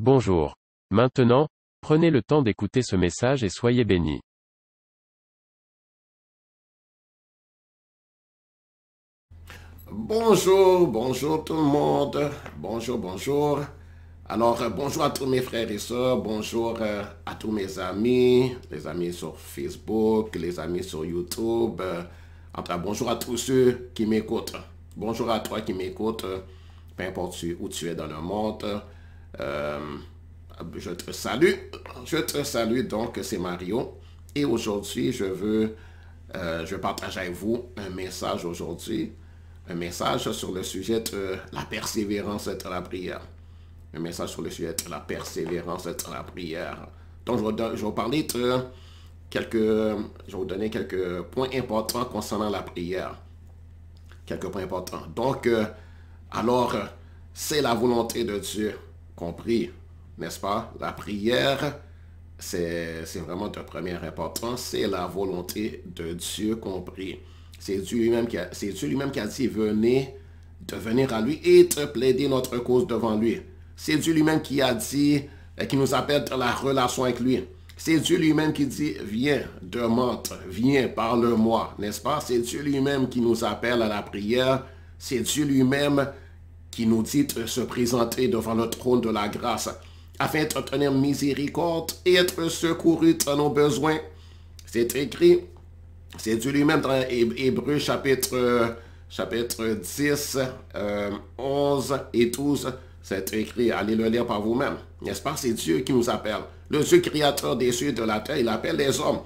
Bonjour. Maintenant, prenez le temps d'écouter ce message et soyez bénis. Bonjour, bonjour tout le monde. Bonjour, bonjour. Alors, bonjour à tous mes frères et sœurs. Bonjour à tous mes amis, les amis sur Facebook, les amis sur YouTube. Enfin, bonjour à tous ceux qui m'écoutent. Bonjour à toi qui m'écoutes, peu importe où tu es dans le monde. Euh, je te salue. Je te salue, donc c'est Mario. Et aujourd'hui, je partage avec vous un message aujourd'hui. Un message sur le sujet de la persévérance dans la prière. Un message sur le sujet de la persévérance dans la prière. Donc, je vais vous parler de je vais vous donner quelques points importants concernant la prière. Quelques points importants. Donc, c'est la volonté de Dieu qu'on prie, n'est-ce pas? La prière, c'est vraiment de première importance. C'est la volonté de Dieu qu'on prie. C'est Dieu lui-même qui a dit, venez, de venir à lui et de plaider notre cause devant lui. C'est Dieu lui-même qui a dit, qui nous appelle dans la relation avec lui. C'est Dieu lui-même qui dit, viens, demande, viens, parle-moi, n'est-ce pas? C'est Dieu lui-même qui nous appelle à la prière. C'est Dieu lui-même qui nous dit de se présenter devant le trône de la grâce, afin d'obtenir miséricorde et être secouru dans nos besoins. C'est écrit, c'est Dieu lui-même dans Hébreux chapitre 10, 11 et 12. C'est écrit, allez le lire par vous-même. N'est-ce pas? C'est Dieu qui nous appelle. Le Dieu créateur des cieux et de la terre, il appelle les hommes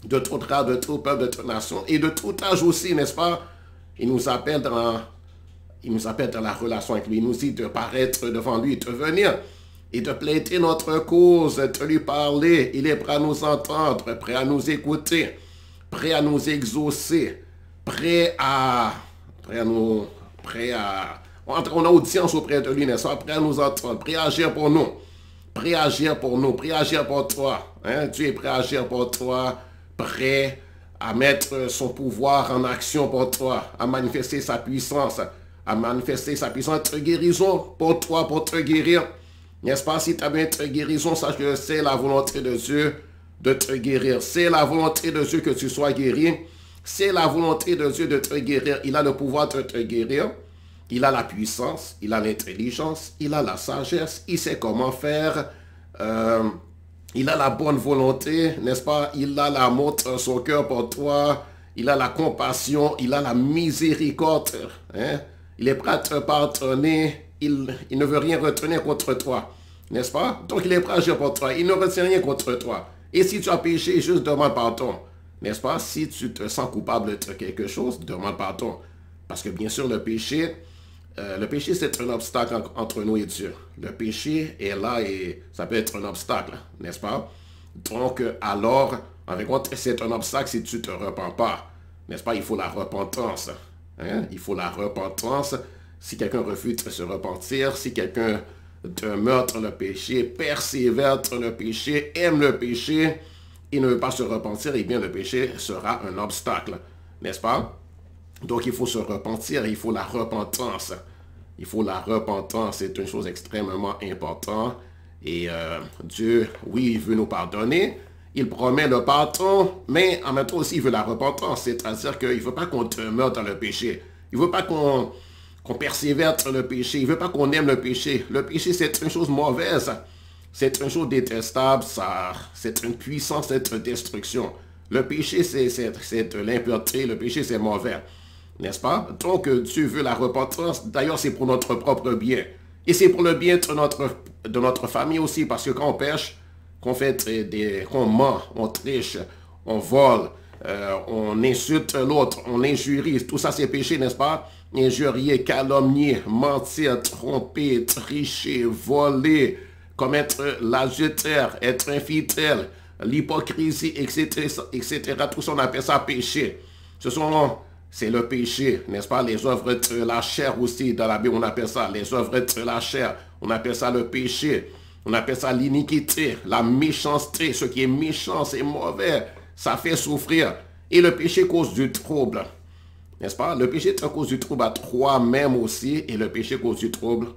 de toute race, de tout peuple, de toute nation et de tout âge aussi, n'est-ce pas? Il nous appelle dans la relation avec lui. Il nous dit de paraître devant lui, de venir et de plaider notre cause, de lui parler. Il est prêt à nous entendre, prêt à nous écouter, prêt à nous exaucer, on a audience auprès de lui, n'est-ce pas? Prêt à nous entendre, prêt à agir pour nous, prêt à agir pour nous, prêt à agir pour toi. Hein? Dieu est prêt à agir pour toi, prêt à mettre son pouvoir en action pour toi, à manifester sa puissance de guérison pour toi, pour te guérir. N'est-ce pas? Si tu as bien de guérison, sache que c'est la volonté de Dieu de te guérir. C'est la volonté de Dieu que tu sois guéri. C'est la volonté de Dieu de te guérir. Il a le pouvoir de te guérir. Il a la puissance, il a l'intelligence, il a la sagesse, il sait comment faire. Il a la bonne volonté, n'est-ce pas? Il a l'amour dans son cœur pour toi. Il a la compassion, il a la miséricorde. Hein? Il est prêt à te pardonner. Il ne veut rien retenir contre toi. N'est-ce pas? Donc il est prêt à agir pour toi. Il ne retient rien contre toi. Et si tu as péché, juste demande pardon. N'est-ce pas? Si tu te sens coupable de quelque chose, demande pardon. Parce que bien sûr, le péché, c'est un obstacle entre nous et Dieu. Le péché est là et ça peut être un obstacle, n'est-ce pas? Donc, alors, en réponse, c'est un obstacle si tu ne te repens pas. N'est-ce pas? Il faut la repentance. Hein? Il faut la repentance. Si quelqu'un refuse de se repentir, si quelqu'un demeure dans le péché, persévère dans le péché, aime le péché, et ne veut pas se repentir, eh bien le péché sera un obstacle. N'est-ce pas? Donc il faut se repentir, il faut la repentance. Il faut la repentance, c'est une chose extrêmement importante. Et Dieu, oui, il veut nous pardonner. Il promet le pardon, mais en même temps aussi, il veut la repentance. C'est-à-dire qu'il ne veut pas qu'on demeure dans le péché. Il ne veut pas qu'on persévère dans le péché. Il ne veut pas qu'on aime le péché. Le péché, c'est une chose mauvaise. C'est une chose détestable. C'est une puissance, c'est une destruction. Le péché, c'est de l'impureté. Le péché, c'est mauvais. N'est-ce pas? Donc, Dieu veut la repentance. D'ailleurs, c'est pour notre propre bien. Et c'est pour le bien de notre famille aussi. Parce que quand on pêche, qu'on ment, on triche, on vole, on insulte l'autre, on injurie. Tout ça, c'est péché, n'est-ce pas? Injurier, calomnier, mentir, tromper, tricher, voler, commettre l'adultère, être infidèle, l'hypocrisie, etc., etc. Tout ça, on appelle ça péché. C'est le péché, n'est-ce pas? Les œuvres de la chair aussi, dans la Bible, on appelle ça les œuvres de la chair. On appelle ça le péché. On appelle ça l'iniquité, la méchanceté. Ce qui est méchant, c'est mauvais. Ça fait souffrir. Et le péché cause du trouble. N'est-ce pas? Le péché est à cause du trouble à toi-même aussi. Et le péché cause du trouble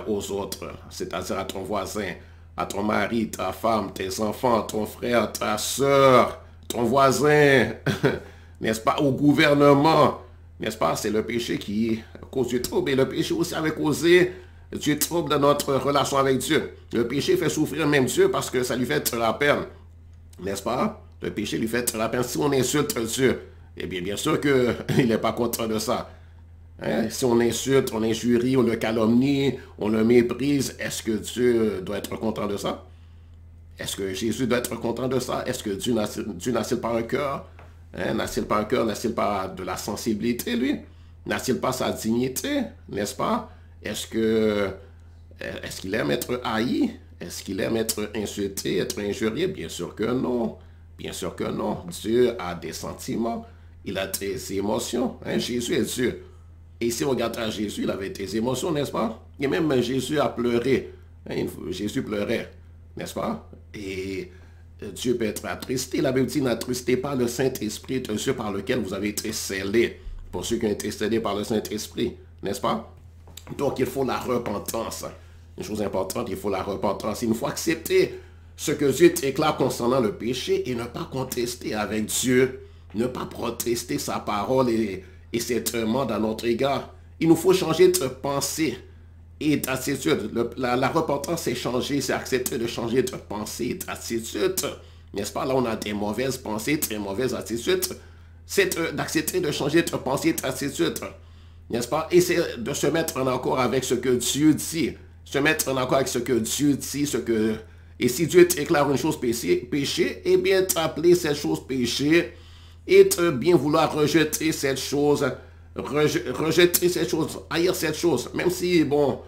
aux autres, c'est-à-dire à ton voisin, à ton mari, ta femme, tes enfants, ton frère, ta soeur, ton voisin, n'est-ce pas, au gouvernement, n'est-ce pas, c'est le péché qui cause du trouble. Et le péché aussi avait causé du trouble dans notre relation avec Dieu. Le péché fait souffrir même Dieu parce que ça lui fait la peine, n'est-ce pas? Le péché lui fait la peine. Si on insulte Dieu, eh bien sûr qu'il n'est pas content de ça. Hein? Si on insulte, on injurie, on le calomnie, on le méprise, est-ce que Dieu doit être content de ça? Est-ce que Jésus doit être content de ça? Est-ce que Dieu n'a-t-il pas un cœur? Hein? N'a-t-il pas un cœur? N'a-t-il pas de la sensibilité, lui? N'a-t-il pas sa dignité? N'est-ce pas? Est-ce qu'il aime être haï? Est-ce qu'il aime être insulté, être injurié? Bien sûr que non. Bien sûr que non. Dieu a des sentiments. Il a des émotions. Hein? Jésus est Dieu. Et si on regarde à Jésus, il avait des émotions, n'est-ce pas? Et même Jésus a pleuré. Hein? Jésus pleurait, n'est-ce pas? Et Dieu peut être attristé. La Bible dit, n'attristez pas le Saint-Esprit de Dieu par lequel vous avez été scellés. Pour ceux qui ont été scellés par le Saint-Esprit, n'est-ce pas? Donc, il faut la repentance. Une chose importante, il faut la repentance. Il faut accepter ce que Dieu déclare concernant le péché et ne pas contester avec Dieu, ne pas protester sa parole et ses demandes à notre égard. Il nous faut changer de pensée et d'attitude. La repentance, c'est changer, c'est accepter de changer de pensée et d'attitude. N'est-ce pas? Là, on a des mauvaises pensées, des mauvaises attitudes. C'est d'accepter de changer de pensée et d'attitude. N'est-ce pas? Et c'est de se mettre en accord avec ce que Dieu dit. Se mettre en accord avec ce que Dieu dit, Et si Dieu déclare une chose péché, eh bien, t'appeler cette chose péché et de bien vouloir rejeter cette chose, rejeter cette chose, haïr cette chose, même si, bon,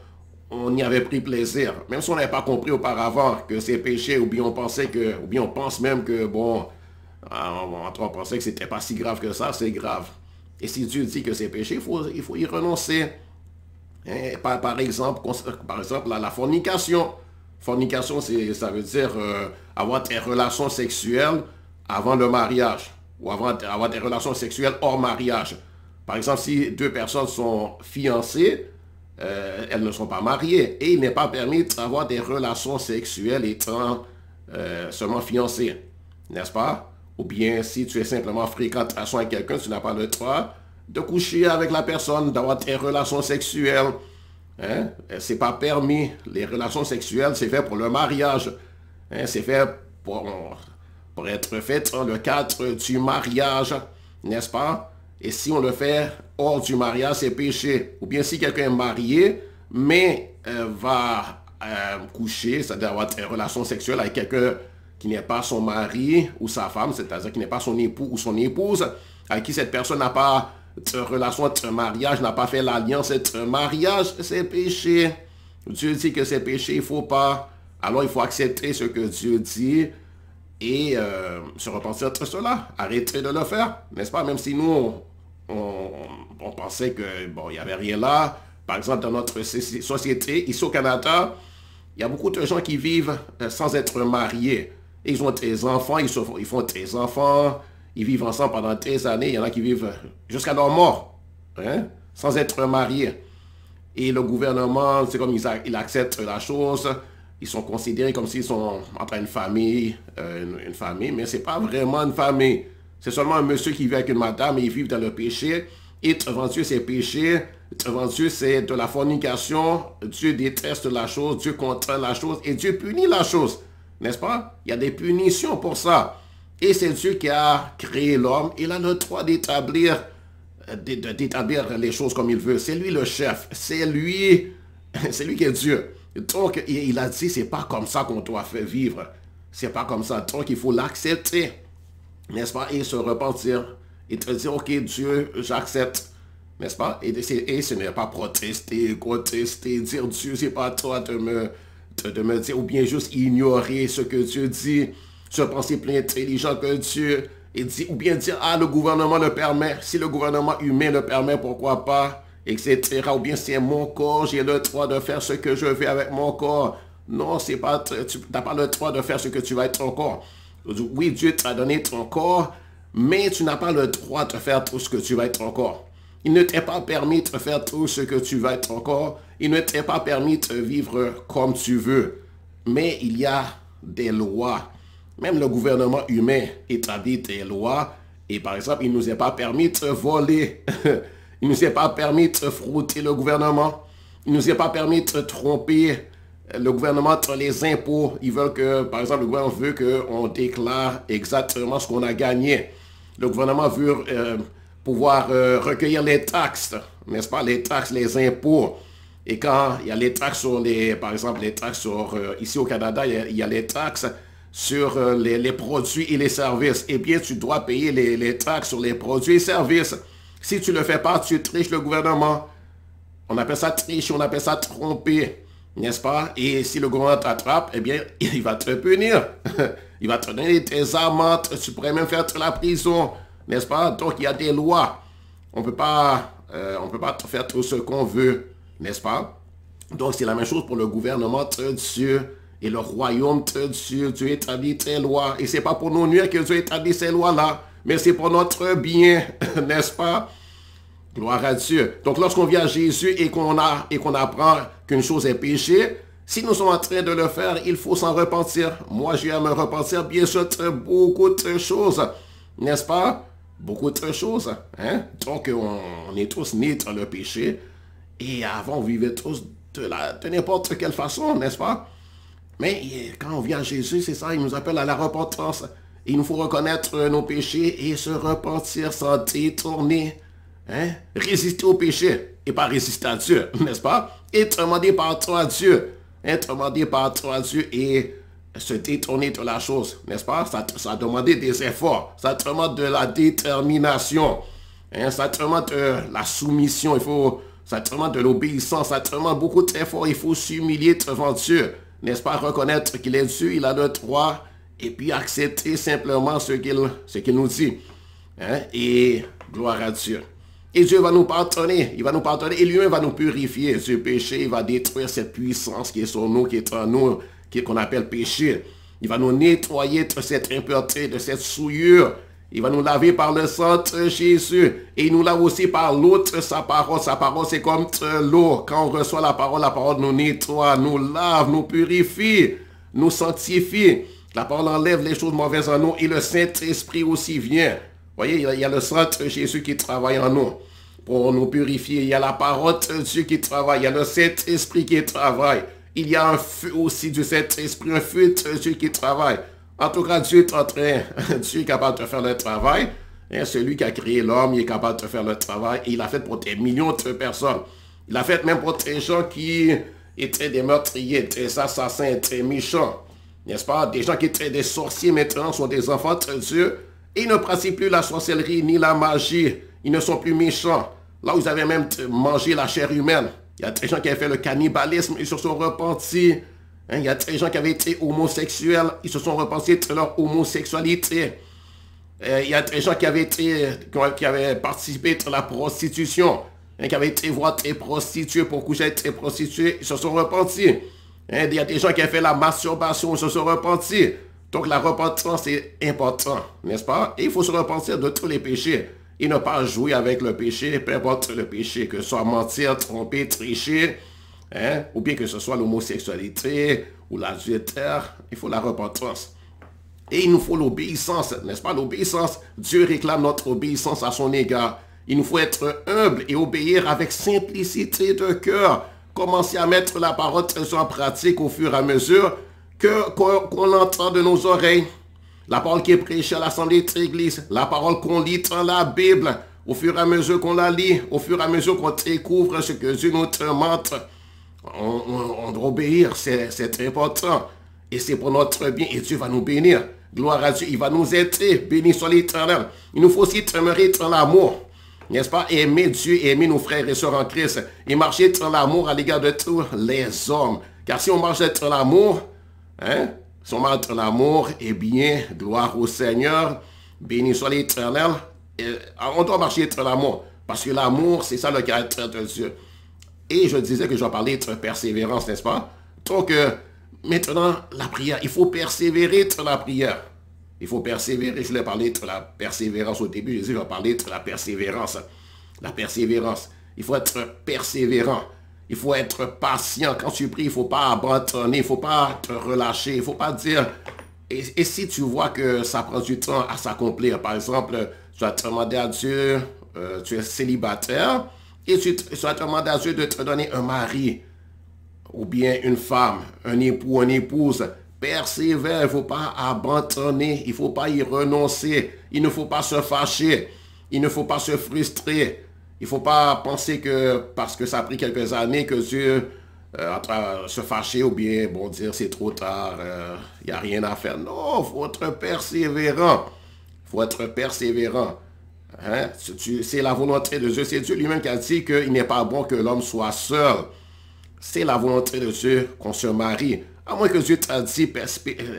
on y avait pris plaisir, même si on n'avait pas compris auparavant que c'est péché, ou bien on pense même que, bon, on pensait que c'était pas si grave que ça, c'est grave. Et si Dieu dit que c'est péché, il faut y renoncer. Hein, par exemple, la fornication. Fornication, ça veut dire avoir des relations sexuelles avant le mariage ou avoir des relations sexuelles hors mariage. Par exemple, si deux personnes sont fiancées, elles ne sont pas mariées et il n'est pas permis d'avoir des relations sexuelles étant seulement fiancées, n'est-ce pas? Ou bien si tu es simplement en fréquentation avec quelqu'un, tu n'as pas le droit de coucher avec la personne, d'avoir des relations sexuelles. Hein? C'est pas permis. Les relations sexuelles, c'est fait pour le mariage. Hein? C'est fait pour être fait dans le cadre du mariage, n'est-ce pas? Et si on le fait hors du mariage, c'est péché. Ou bien si quelqu'un est marié, mais va coucher, c'est-à-dire avoir des relations sexuelles avec quelqu'un qui n'est pas son mari ou sa femme, c'est-à-dire qui n'est pas son époux ou son épouse, avec qui cette personne n'a pas de relation de mariage, n'a pas fait l'alliance de mariage, c'est péché. Dieu dit que c'est péché, il ne faut pas. Alors il faut accepter ce que Dieu dit et se repentir de cela, arrêter de le faire, n'est-ce pas? Même si nous, on pensait que, bon, il n'y avait rien là. Par exemple, dans notre société, ici au Canada, il y a beaucoup de gens qui vivent sans être mariés. Ils ont des enfants, ils font des enfants, ils vivent ensemble pendant des années. Il y en a qui vivent jusqu'à leur mort, hein, sans être mariés. Et le gouvernement, c'est comme ils acceptent la chose. Ils sont considérés comme s'ils sont entre une famille, mais ce n'est pas vraiment une famille. C'est seulement un monsieur qui vit avec une madame et ils vivent dans le péché. Et devant Dieu, c'est péché. Devant Dieu, c'est de la fornication. Dieu déteste la chose, Dieu contraint la chose et Dieu punit la chose. N'est-ce pas? Il y a des punitions pour ça. Et c'est Dieu qui a créé l'homme. Il a le droit d'établir les choses comme il veut. C'est lui le chef. C'est lui qui est Dieu. Donc, il a dit, c'est pas comme ça qu'on doit faire vivre. C'est pas comme ça. Donc, il faut l'accepter. N'est-ce pas? Et se repentir. Et te dire, ok, Dieu, j'accepte. N'est-ce pas? Et ce n'est pas protester, contester, dire Dieu, c'est pas toi de me dire, ou bien juste ignorer ce que Dieu dit, se penser plus intelligent que Dieu, ou bien dire, ah, le gouvernement le permet, si le gouvernement humain le permet, pourquoi pas, etc. Ou bien c'est mon corps, j'ai le droit de faire ce que je veux avec mon corps. Non, tu n'as pas le droit de faire ce que tu vas être ton corps. Oui, Dieu t'a donné ton corps, mais tu n'as pas le droit de faire tout ce que tu vas être ton corps. Il ne t'est pas permis de faire tout ce que tu veux être encore. Il ne t'est pas permis de vivre comme tu veux. Mais il y a des lois. Même le gouvernement humain établit des lois. Et par exemple, il ne nous est pas permis de voler. Il ne nous est pas permis de frouter le gouvernement. Il ne nous est pas permis de tromper le gouvernement sur les impôts. Ils veulent que, par exemple, le gouvernement veut qu'on déclare exactement ce qu'on a gagné. Le gouvernement veut pouvoir recueillir les taxes, n'est-ce pas, les taxes, les impôts. Et quand il y a les taxes sur les, par exemple, les taxes sur, ici au Canada, il y a les taxes sur les produits et les services. Eh bien, tu dois payer les taxes sur les produits et services. Si tu ne le fais pas, tu triches le gouvernement. On appelle ça tricher, on appelle ça tromper, n'est-ce pas? Et si le gouvernement t'attrape, eh bien, il va te punir. Il va te donner des amendes, tu pourrais même faire de la prison, n'est-ce pas? Donc, il y a des lois. On peut pas faire tout ce qu'on veut, n'est-ce pas? Donc, c'est la même chose pour le gouvernement de Dieu et le royaume de Dieu. Dieu établit des lois. Et ce n'est pas pour nous nuire que Dieu établit ces lois-là, mais c'est pour notre bien, n'est-ce pas? Gloire à Dieu. Donc, lorsqu'on vient à Jésus et qu'on apprend qu'une chose est péché, si nous sommes en train de le faire, il faut s'en repentir. Moi, j'ai à me repentir, bien sûr, de beaucoup de choses, n'est-ce pas? Beaucoup de choses. Hein? Donc, on est tous nés dans le péché. Et avant, on vivait tous de n'importe quelle façon, n'est-ce pas? Mais quand on vient à Jésus, c'est ça, il nous appelle à la repentance. Il nous faut reconnaître nos péchés et se repentir, s'en détourner. Hein? Résister au péché et pas résister à Dieu, n'est-ce pas? Être demandé par toi à Dieu. Être demandé par toi à Dieu et se détourner de la chose, n'est-ce pas? Ça demande des efforts, ça demande de la détermination, hein? Ça demande de la soumission, ça demande de l'obéissance, ça demande beaucoup d'efforts, il faut s'humilier devant Dieu, n'est-ce pas? Reconnaître qu'il est Dieu, il a le droit, et puis accepter simplement ce qu'il nous dit, hein? Et gloire à Dieu. Et Dieu va nous pardonner, il va nous pardonner, et lui-même va nous purifier du péché, il va détruire cette puissance qui est sur nous, qui est en nous, qu'on appelle péché. Il va nous nettoyer de cette impureté, de cette souillure. Il va nous laver par le sang de Jésus. Et il nous lave aussi par l'eau de sa parole. Sa parole, c'est comme de l'eau. Quand on reçoit la parole nous nettoie, nous lave, nous purifie, nous sanctifie. La parole enlève les choses mauvaises en nous. Et le Saint-Esprit aussi vient. Vous voyez, il y a le sang de Jésus qui travaille en nous pour nous purifier. Il y a la parole de Dieu qui travaille. Il y a le Saint-Esprit qui travaille. Il y a un feu aussi du Saint-Esprit, un feu de Dieu qui travaille. En tout cas, Dieu est en train, Dieu est capable de faire le travail. Et celui qui a créé l'homme, il est capable de faire le travail. Et il l'a fait pour des millions de personnes. Il l'a fait même pour des gens qui étaient des meurtriers, des assassins, des méchants. N'est-ce pas? Des gens qui étaient des sorciers maintenant sont des enfants de Dieu. Et ils ne pratiquent plus la sorcellerie ni la magie. Ils ne sont plus méchants. Là où ils avaient même mangé la chair humaine. Il y a des gens qui avaient fait le cannibalisme, ils se sont repentis. Hein, il y a des gens qui avaient été homosexuels, ils se sont repentis de leur homosexualité. Il y a des gens qui avaient participé à la prostitution, hein, qui avaient été voir des prostituées pour coucher avec des prostituées, ils se sont repentis. Hein, il y a des gens qui avaient fait la masturbation, ils se sont repentis. Donc la repentance est importante, n'est-ce pas? Et il faut se repentir de tous les péchés. Et ne pas jouer avec le péché, peu importe le péché, que ce soit mentir, tromper, tricher, hein, ou bien que ce soit l'homosexualité ou l'adultère, il faut la repentance. Et il nous faut l'obéissance, n'est-ce pas? L'obéissance, Dieu réclame notre obéissance à son égard. Il nous faut être humble et obéir avec simplicité de cœur. Commencer à mettre la parole de Dieu en pratique au fur et à mesure qu'on entend de nos oreilles. La parole qui est prêchée à l'assemblée de l'église, la parole qu'on lit dans la Bible, au fur et à mesure qu'on la lit, au fur et à mesure qu'on découvre ce que Dieu nous demande, on doit obéir, c'est important. Et c'est pour notre bien, et Dieu va nous bénir. Gloire à Dieu, il va nous aider, béni soit l'Éternel. Il nous faut aussi demeurer dans l'amour, n'est-ce pas? Aimer Dieu, aimer nos frères et sœurs en Christ, et marcher dans l'amour à l'égard de tous les hommes. Car si on marche dans l'amour, hein? Si on marche dans l'amour, eh bien, gloire au Seigneur, béni soit l'Éternel. On doit marcher dans l'amour, parce que l'amour, c'est ça le caractère de Dieu. Et je disais que je vais parler de persévérance, n'est-ce pas? Donc, maintenant, la prière, il faut persévérer dans la prière. Il faut persévérer, je voulais parler de la persévérance au début, je disais, je vais parler de la persévérance. La persévérance. Il faut être persévérant. Il faut être patient. Quand tu pries, il ne faut pas abandonner, il ne faut pas te relâcher, il ne faut pas dire... Et si tu vois que ça prend du temps à s'accomplir, par exemple, tu vas te demander à Dieu, tu es célibataire, et tu vas te demander à Dieu de te donner un mari, ou bien une femme, un époux, une épouse. Persévère, il ne faut pas abandonner, il ne faut pas y renoncer, il ne faut pas se fâcher, il ne faut pas se frustrer. Il ne faut pas penser que parce que ça a pris quelques années que Dieu se fâcher ou bien bon dire c'est trop tard, il n'y a rien à faire. Non, il faut être persévérant. Il faut être persévérant. Hein? C'est la volonté de Dieu. C'est Dieu lui-même qui a dit qu'il n'est pas bon que l'homme soit seul. C'est la volonté de Dieu qu'on se marie. À moins que Dieu t'a dit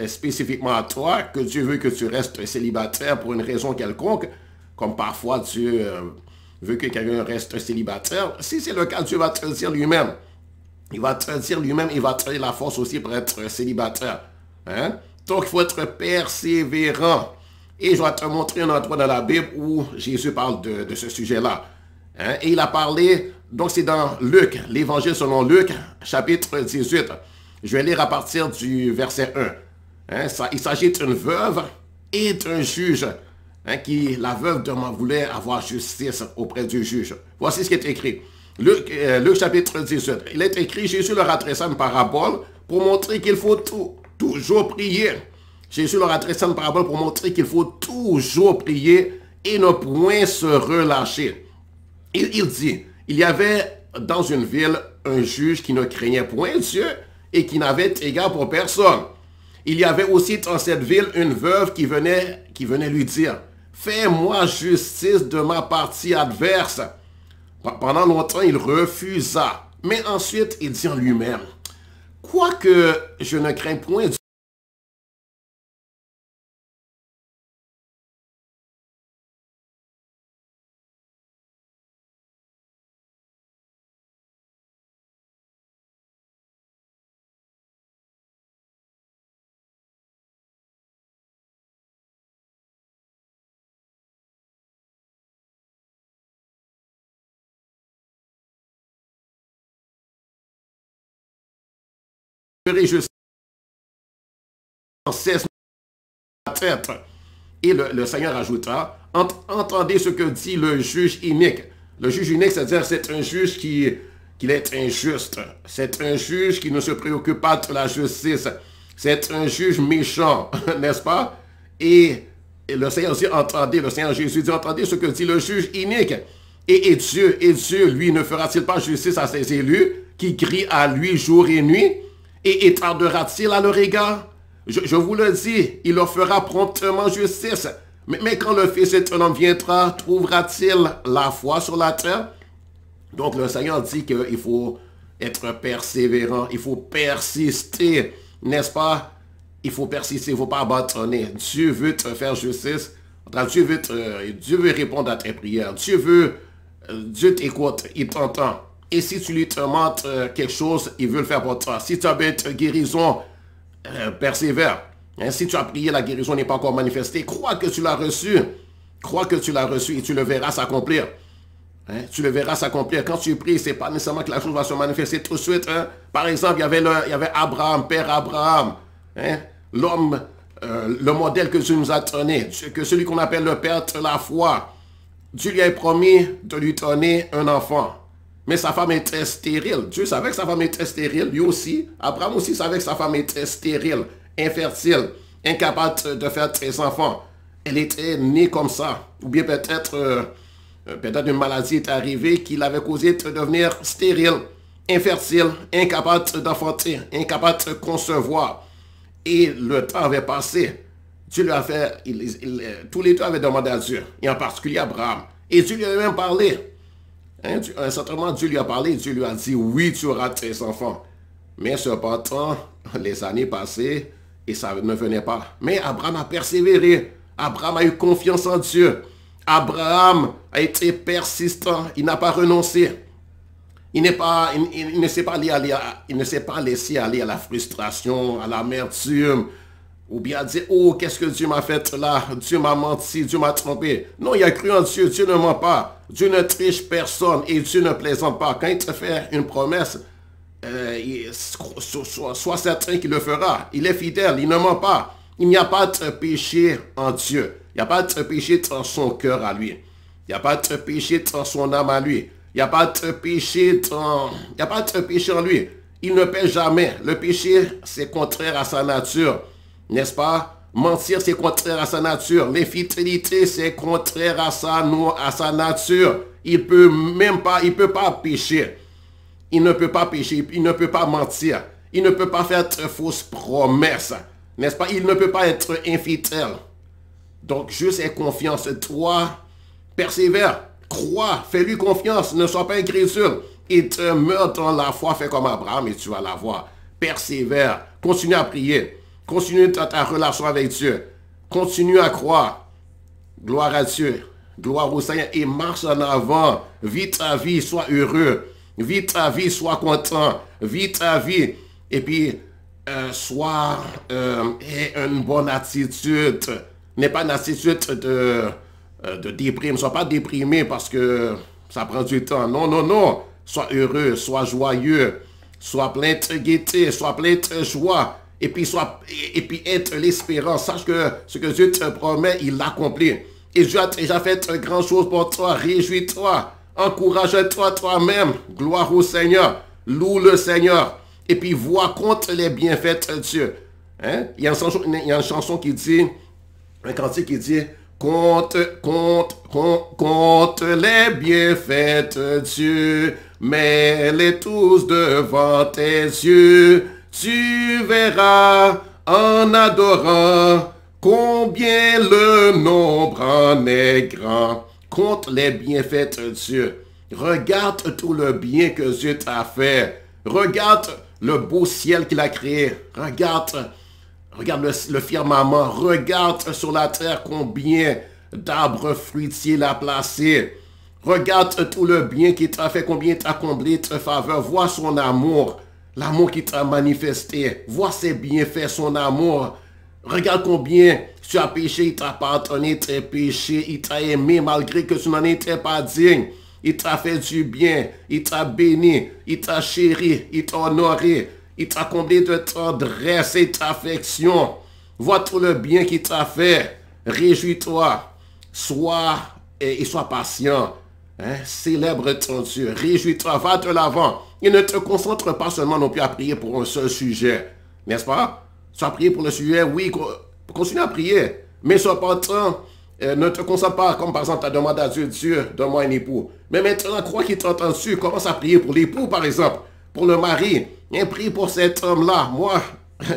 spécifiquement à toi que Dieu veut que tu restes célibataire pour une raison quelconque, comme parfois Dieu veut que quelqu'un reste célibataire. Si c'est le cas, Dieu va te le dire lui-même. Il va te le dire lui-même, il va te donner la force aussi pour être célibataire. Hein? Donc, il faut être persévérant. Et je vais te montrer un endroit dans la Bible où Jésus parle de ce sujet-là. Hein? Et il a parlé, donc c'est dans Luc, l'évangile selon Luc, chapitre 18. Je vais lire à partir du verset 1. Hein? Il s'agit d'une veuve et d'un juge. Hein, la veuve voulait avoir justice auprès du juge. Voici ce qui est écrit. Luc chapitre 18. Il est écrit, Jésus leur adressa une parabole pour montrer qu'il faut toujours prier. Jésus leur adressa une parabole pour montrer qu'il faut toujours prier et ne point se relâcher. Il dit, il y avait dans une ville un juge qui ne craignait point Dieu et qui n'avait égard pour personne. Il y avait aussi dans cette ville une veuve qui venait lui dire, fais-moi justice de ma partie adverse. Pendant longtemps, il refusa. Mais ensuite, il dit en lui-même, quoique je ne crains point Dieu, justice en cesse ma tête. Et le Seigneur ajouta, entendez ce que dit le juge inique. Le juge inique, c'est-à-dire c'est un juge qui est injuste. C'est un juge qui ne se préoccupe pas de la justice. C'est un juge méchant, n'est-ce pas? Et le Seigneur dit, entendez, le Seigneur Jésus dit, entendez ce que dit le juge inique. Et Dieu, lui, ne fera-t-il pas justice à ses élus qui crient à lui jour et nuit? Et tardera-t-il à leur égard? Je vous le dis, il leur fera promptement justice. Mais quand le Fils de l'homme viendra, trouvera-t-il la foi sur la terre? Donc le Seigneur dit qu'il faut être persévérant, il faut persister, n'est-ce pas? Il faut persister, il ne faut pas abandonner. Dieu veut te faire justice. Dieu veut répondre à tes prières. Dieu t'écoute, il t'entend. Et si tu lui demandes quelque chose, il veut le faire pour toi. Si tu as besoin de guérison, persévère. Hein, si tu as prié, la guérison n'est pas encore manifestée. Crois que tu l'as reçu. Crois que tu l'as reçu et tu le verras s'accomplir. Hein, tu le verras s'accomplir. Quand tu pries, ce n'est pas nécessairement que la chose va se manifester tout de suite. Hein. Par exemple, il y avait Abraham, Père Abraham. Hein, l'homme, le modèle que Dieu nous a donné. Que celui qu'on appelle le Père de la foi. Dieu lui a promis de lui donner un enfant. Mais sa femme était stérile. Dieu savait que sa femme était stérile. Lui aussi. Abraham aussi savait que sa femme était stérile, infertile, incapable de faire des enfants. Elle était née comme ça. Ou bien peut-être une maladie est arrivée qui l'avait causé de devenir stérile, infertile, incapable d'enfanter, incapable de concevoir. Et le temps avait passé. Dieu lui a fait, tous les deux avaient demandé à Dieu, et en particulier Abraham. Et Dieu lui a même parlé. Hein, certainement, Dieu lui a parlé, Dieu lui a dit, oui, tu auras tes enfants. Mais cependant, les années passaient et ça ne venait pas. Mais Abraham a persévéré. Abraham a eu confiance en Dieu. Abraham a été persistant. Il n'a pas renoncé. Il ne s'est pas laissé aller à la frustration, à l'amertume, Ou bien dire, oh, qu'est-ce que Dieu m'a fait là? Dieu m'a menti, Dieu m'a trompé. Non, il a cru en Dieu, Dieu ne ment pas. Dieu ne triche personne et Dieu ne plaisante pas. Quand il te fait une promesse, sois certain qu'il le fera. Il est fidèle, il ne ment pas. Il n'y a pas de péché en Dieu. Il n'y a pas de péché dans son cœur à lui. Il n'y a pas de péché dans son âme à lui. Il n'y a pas de péché Il n'y a pas de péché en lui. Il ne pêche jamais. Le péché, c'est contraire à sa nature. N'est-ce pas? Mentir, c'est contraire à sa nature. L'infidélité, c'est contraire à sa nature. Il peut pas pécher. Il ne peut pas pécher, il ne peut pas mentir. Il ne peut pas faire de fausses promesses. N'est-ce pas? Il ne peut pas être infidèle. Donc, juste aie confiance. Toi, persévère, crois, fais-lui confiance, ne sois pas incrédule. Et demeure dans la foi, fais comme Abraham et tu vas la voir. Persévère, continue à prier. Continue dans ta relation avec Dieu. Continue à croire. Gloire à Dieu. Gloire au Seigneur. Et marche en avant. Vis ta vie, sois heureux. Vis ta vie, sois content. Vis ta vie. Et puis, aie une bonne attitude. N'aie pas une attitude de déprime. Sois pas déprimé parce que ça prend du temps. Non, non, non. Sois heureux, sois joyeux. Sois plein de gaieté, sois plein de joie. Et puis être l'espérance. Sache que ce que Dieu te promet, il l'accomplit. Et Dieu a déjà fait de grandes choses pour toi. Réjouis-toi. Encourage-toi toi-même. Gloire au Seigneur. Loue le Seigneur. Et puis vois contre les bienfaits de Dieu. Hein? Il y a une chanson qui dit, un cantique qui dit, compte les bienfaits de Dieu. Mets-les tous devant tes yeux. Tu verras en adorant combien le nombre en est grand. Compte les bienfaits de Dieu. Regarde tout le bien que Dieu t'a fait. Regarde le beau ciel qu'il a créé. Regarde le firmament. Regarde sur la terre combien d'arbres fruitiers il a placé. Regarde tout le bien qu'il t'a fait, combien il t'a comblé de faveur. Vois son amour. L'amour qu'il t'a manifesté. Vois ses bienfaits, son amour. Regarde combien tu as péché, il t'a pardonné tes péchés. Il t'a aimé malgré que tu n'en étais pas digne. Il t'a fait du bien. Il t'a béni. Il t'a chéri. Il t'a honoré. Il t'a comblé de tendresse et d'affection. Vois tout le bien qu'il t'a fait. Réjouis-toi. Sois patient. Hein? Célèbre ton Dieu. Réjouis-toi. Va de l'avant. Et ne te concentre pas seulement non plus à prier pour un seul sujet. N'est-ce pas? Tu as prié pour le sujet, oui, continue à prier. Mais cependant, ne te concentre pas, comme par exemple, tu as demandé à Dieu, Dieu, donne-moi un époux. Mais maintenant, crois qu'il t'entend dessus. Commence à prier pour l'époux, par exemple. Pour le mari. Et prie pour cet homme-là. Moi,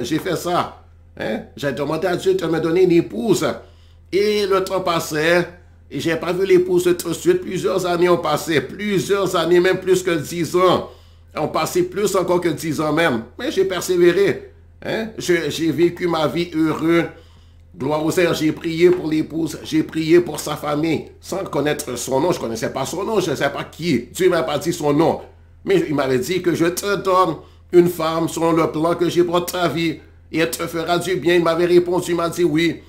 j'ai fait ça. Hein? J'ai demandé à Dieu de me donner une épouse. Et le temps passait. Et je n'ai pas vu l'épouse tout de suite. Plusieurs années ont passé. Plusieurs années, même plus que 10 ans. On passé plus encore que 10 ans même. Mais j'ai persévéré. Hein? J'ai vécu ma vie heureux. Gloire au Seigneur, j'ai prié pour l'épouse. J'ai prié pour sa famille. Sans connaître son nom. Je ne connaissais pas son nom. Je ne sais pas qui. Dieu ne m'a pas dit son nom. Mais il m'avait dit que je te donne une femme selon le plan que j'ai pour ta vie. Et elle te fera du bien. Il m'avait répondu. Il m'a dit oui.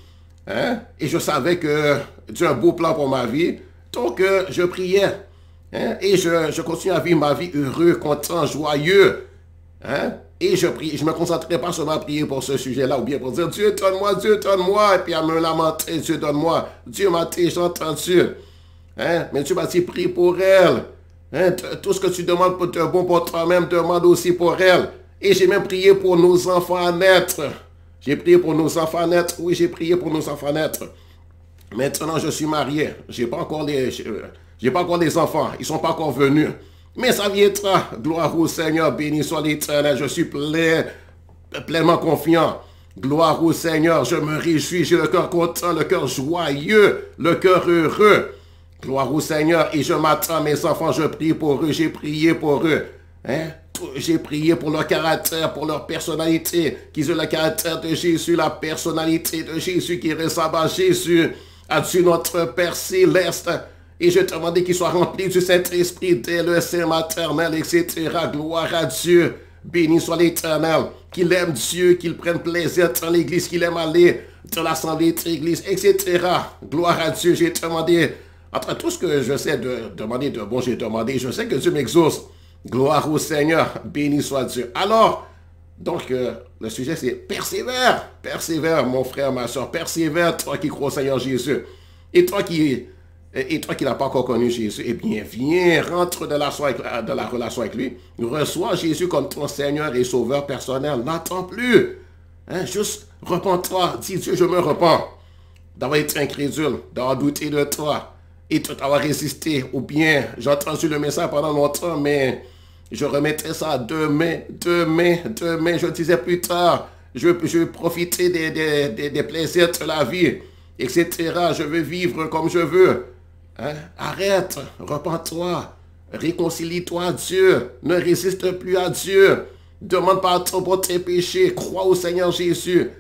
Hein? Et je savais que Dieu a un beau plan pour ma vie. Donc, je priais. Hein? Et je continue à vivre ma vie heureux, content, joyeux. Hein? Et je me concentrais pas seulement à prier pour ce sujet-là, ou bien pour dire Dieu donne-moi, et puis à me lamenter, Dieu donne-moi. Dieu m'a déjà entendu. Hein? Mais Dieu m'a dit, prie pour elle. Hein? Tout ce que tu demandes pour te bon pour toi-même, demande aussi pour elle. Et j'ai même prié pour nos enfants à naître. J'ai prié pour nos enfants à naître. Oui, j'ai prié pour nos enfants à naître. Maintenant, je suis marié. J'ai pas encore les enfants. Ils sont pas encore venus. Mais ça viendra. Gloire au Seigneur. Béni soit l'Éternel. Je suis pleinement confiant. Gloire au Seigneur. Je me réjouis. J'ai le cœur content, le cœur joyeux, le cœur heureux. Gloire au Seigneur. Et je m'attends, mes enfants. Je prie pour eux. J'ai prié pour eux. Hein? J'ai prié pour leur caractère, pour leur personnalité, qu'ils aient le caractère de Jésus, la personnalité de Jésus, qui ressemble à Jésus, à Dieu notre Père céleste. Et je te demandais qu'ils soient remplis du Saint-Esprit dès le sein maternel, etc. Gloire à Dieu. Béni soit l'Éternel, qu'il aime Dieu, qu'il prenne plaisir dans l'église, qu'il aime aller dans l'assemblée de l'église, etc. Gloire à Dieu, j'ai demandé, entre tout ce que je sais de demander de bon, j'ai demandé, je sais que Dieu m'exauce. Gloire au Seigneur, béni soit Dieu. Alors, donc, le sujet c'est persévère, persévère mon frère, ma soeur, persévère, toi qui crois au Seigneur Jésus. Et toi qui n'as pas encore connu Jésus, eh bien, viens, rentre dans la relation avec lui. Reçois Jésus comme ton Seigneur et Sauveur personnel. N'attends plus. Hein, juste repens-toi. Dis Dieu, je me repens d'avoir été incrédule, d'avoir douté de toi et de t'avoir résisté. Ou bien, j'ai entendu le message pendant longtemps, mais je remettrai ça demain. Je disais plus tard. Je veux profiter des plaisirs de la vie, etc. Je veux vivre comme je veux. Hein? Arrête, repens-toi, réconcilie-toi à Dieu, ne résiste plus à Dieu, demande pardon pour tes péchés, crois au Seigneur Jésus,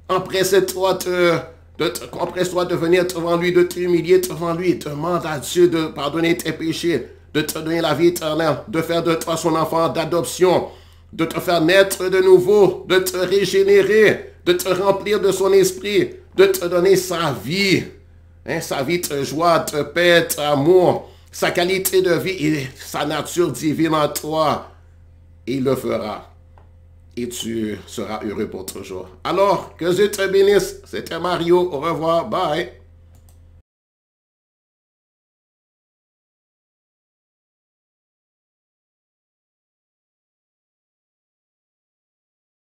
empresse-toi de venir devant lui, de t'humilier devant lui, demande à Dieu de pardonner tes péchés, de te donner la vie éternelle, de faire de toi son enfant d'adoption, de te faire naître de nouveau, de te régénérer, de te remplir de son esprit, de te donner sa vie. Hein, sa vie de joie, de paix, d'amour, sa qualité de vie et sa nature divine en toi. Il le fera. Et tu seras heureux pour toujours. Alors, que Dieu te bénisse. C'était Mario. Au revoir. Bye.